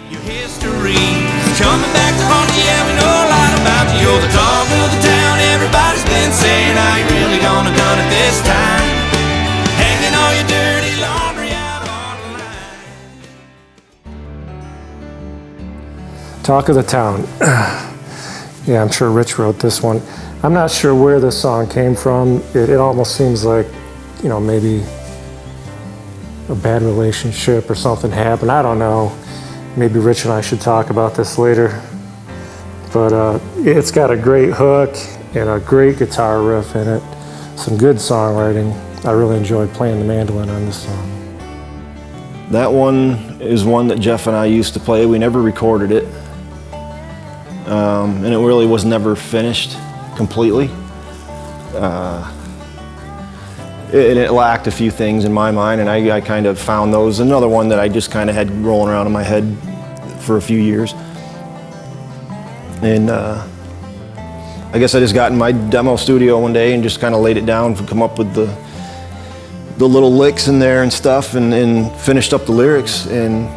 Your history's coming back to haunt you, yeah, we know a lot about you. You're the talk of the town, everybody's been saying, are you really gonna done it this time? Hanging all your dirty laundry out on the line. Talk of the Town. Yeah, I'm sure Rich wrote this one. I'm not sure where this song came from. It almost seems like, you know, maybe a bad relationship or something happened. I don't know. Maybe Rich and I should talk about this later. But it's got a great hook and a great guitar riff in it. Some good songwriting. I really enjoyed playing the mandolin on this song. That one is one that Jeff and I used to play. We never recorded it. And it really was never finished completely. It lacked a few things in my mind, and I kind of found those. Another one that I just kind of had rolling around in my head for a few years. And I guess I just got in my demo studio one day and just kind of laid it down and come up with the little licks in there and stuff, and finished up the lyrics. And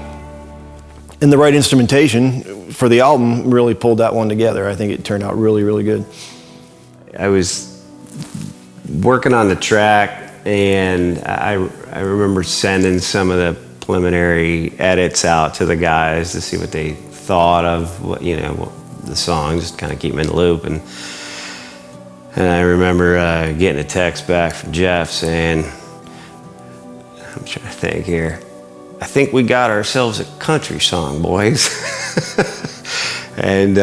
the right instrumentation for the album really pulled that one together. I think it turned out really, really good. I was working on the track, and I remember sending some of the preliminary edits out to the guys to see what they thought of what, you know, the song, just kind of keep them in the loop. And I remember getting a text back from Jeff saying, I'm trying to think here, I think we got ourselves a country song, boys. And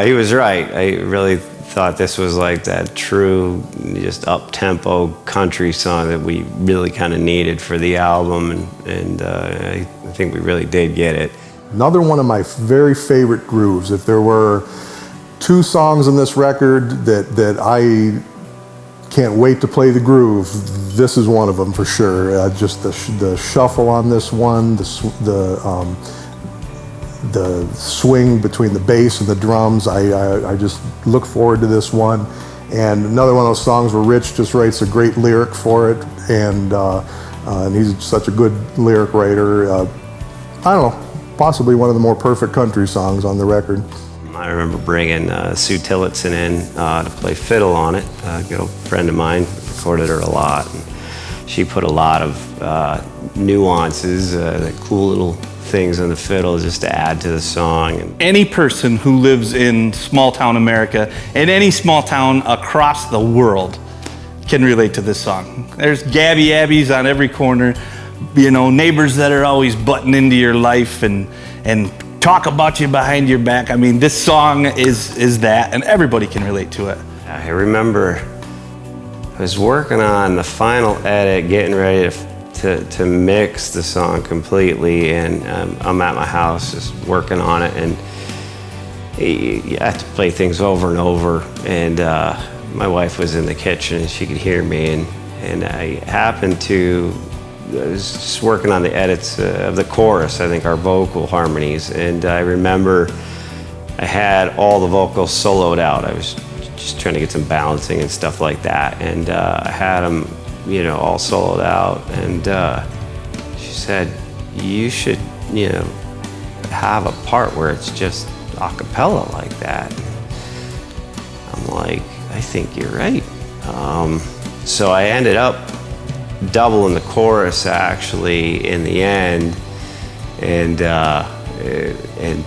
he was right. I really thought this was like that true, just up-tempo country song that we really kind of needed for the album, and I think we really did get it. Another one of my very favorite grooves. If there were two songs on this record that I can't wait to play the groove, this is one of them for sure. Just the shuffle on this one, the swing between the bass and the drums. I just look forward to this one. And another one of those songs where Rich just writes a great lyric for it, and he's such a good lyric writer. I don't know, possibly one of the more perfect country songs on the record. I remember bringing Sue Tillotson in to play fiddle on it. A good old friend of mine, recorded her a lot. And she put a lot of nuances, the cool little things on the fiddle just to add to the song. And any person who lives in small town America, in any small town across the world, can relate to this song. There's Gabby Abbeys on every corner, you know, neighbors that are always butting into your life and talk about you behind your back. I mean, this song is that, and everybody can relate to it. I remember I was working on the final edit, getting ready to mix the song completely, and I'm at my house just working on it, and you have to play things over and over, and my wife was in the kitchen and she could hear me, and I happened to, I was just working on the edits of the chorus, I think our vocal harmonies, and I remember I had all the vocals soloed out. I was just trying to get some balancing and stuff like that, and I had them, you know, all soloed out, and she said, you should, you know, have a part where it's just a cappella like that. I'm like, I think you're right. So I ended up doubling the chorus actually in the end, and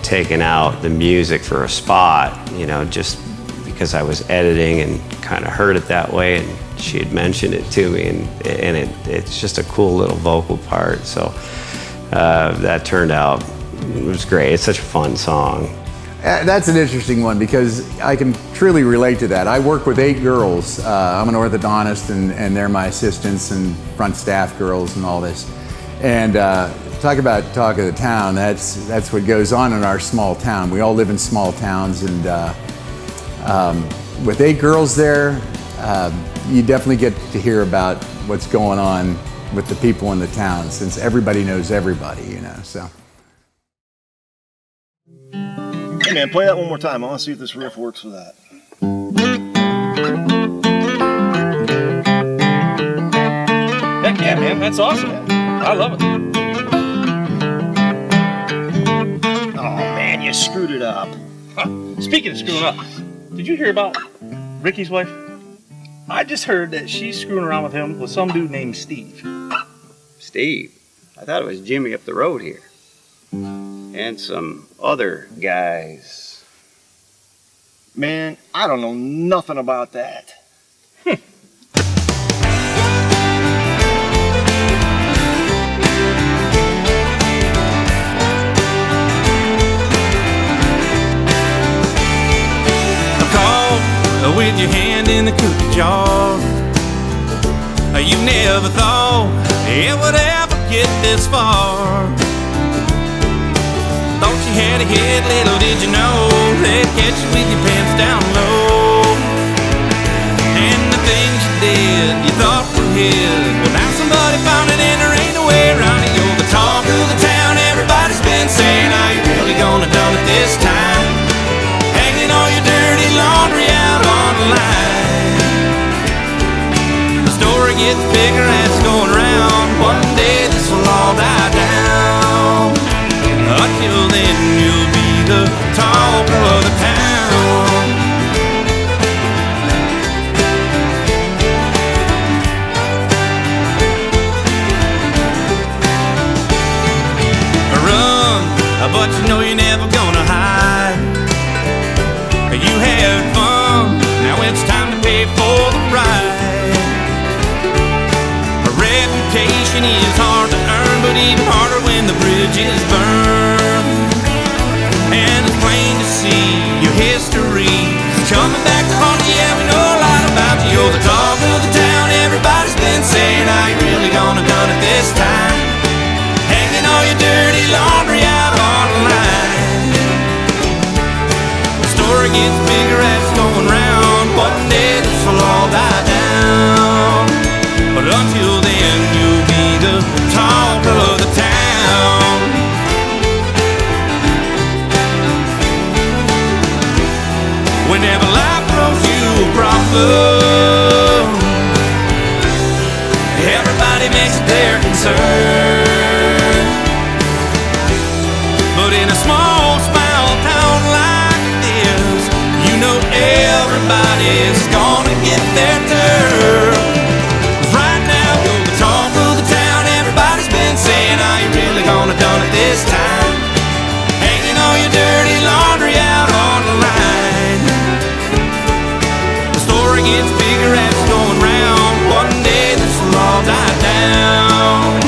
taking out the music for a spot, you know, just because I was editing and kind of heard it that way, and she had mentioned it to me, and it's just a cool little vocal part. So that turned out, it was great. It's such a fun song. That's an interesting one because I can truly relate to that. I work with 8 girls. I'm an orthodontist, and they're my assistants and front staff girls and all this. And talk about talk of the town, that's what goes on in our small town. We all live in small towns, and with 8 girls there, you definitely get to hear about what's going on with the people in the town, since everybody knows everybody, you know, so. Hey man, play that one more time. I want to see if this riff works with that. Heck yeah, man, that's awesome. I love it. Oh, screwed it up. Speaking of screwing up, did you hear about Ricky's wife? I just heard that she's screwing around with him with some dude named Steve. Steve? I thought it was Jimmy up the road here. And some other guys. Man, I don't know nothing about that. With your hand in the cookie jar, you never thought it would ever get this far. Thought you had a hit, little did you know they'd catch you with your pants down low. And the things you did, you thought were his, well now somebody found it and there ain't no way around it. You're the talk of the town, everybody's been saying, are you really gonna done it this time? Hanging all your dirty laundry out on the line. The story gets bigger as it's going around. One day this will all die down. Until then you'll be the talk of the town. Run, but you know you're never gonna hide. You had fun, now it's time to pay for the ride. A reputation is hard to earn, but even harder when the bridge is burned. And it's plain to see your history's coming back to haunt you. Yeah, we know a lot about you. You're the talk of the town, everybody's been saying, are you really gonna done it this time? Hanging all your dirty laundry out on the line. Story gets bigger as it's going round. One day this will all die down. But until then you'll be the talk of the town. Whenever life throws you a problem, everybody makes it their concern. But in a small town like this, you know everybody's gonna get their turn. 'Cause right now you're the talk of the town, everybody's been saying, are you really gonna done it this time? Hanging all your dirty laundry out on the line. The story gets bigger as it's going round. One day this will all die down.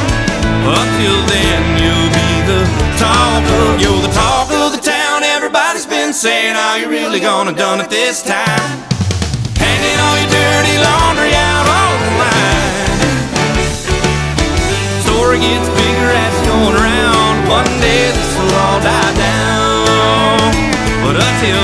Until then you'll be the talk of, you're the talk of the town, everybody's been saying, are you really gonna done it this time? Hanging all your dirty laundry out on the line. Story gets bigger as it's going around. One day this will all die down. But until